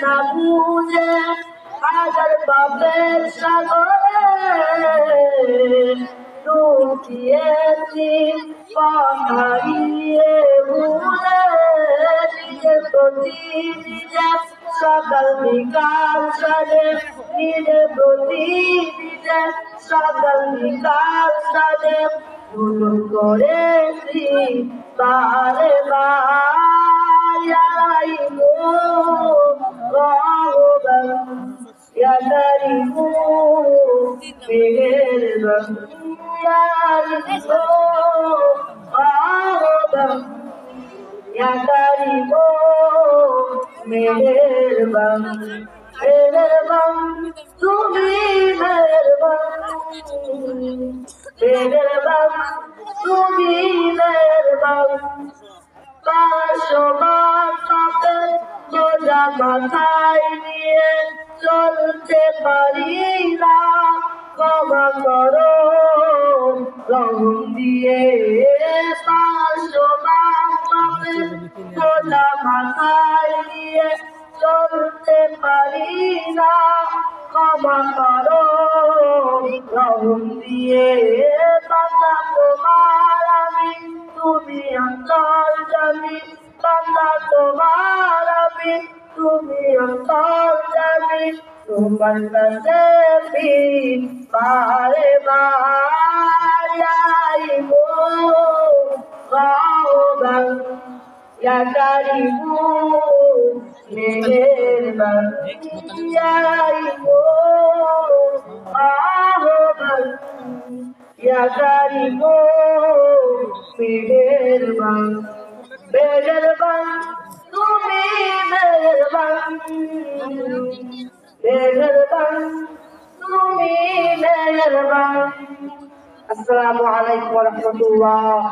না বুঝে হাজার পাপের সাগরে ডুবিয়েছি পাহাড়িয়ে ভুলে নিজের প্রতি নিজে সকাল বিকাল সাজে নিজের প্রতি নিজে সকাল বিকাল সাজে ভুল করেছি বারে বাই ভগবান ইয়া কারিমু মেহেরবান ইয়া ভগবান ইয়া কারিমু মেহেরবান মেহেরবান তুমি মেহেরবান মেহেরবান তুমি মেহেরবান বোঝা মাথায় নিয়ে চলতে পারি না ক্ষমা করো রহম দিয়ে বোঝা মাথায় নিয়ে চলতে পারি না ক্ষমা করো রহম দিয়ে বান্দা তোমার আমি তুমি অন্তর জানি বান্দা তোমার আমি তুমি অন্তর জানি তোমার কাছে বারে বায়াইবো গাওবান ইয়া কারিমু মেহেরবান ইয়াইবো গাওবান ইয়া কারিমু মেহেরবান মেহেরবান তুমি মেহেরবান মেহেরবান তুমি মেহেরবান আসসালামু আলাইকুম ওয়া রাহমাতুল্লাহ।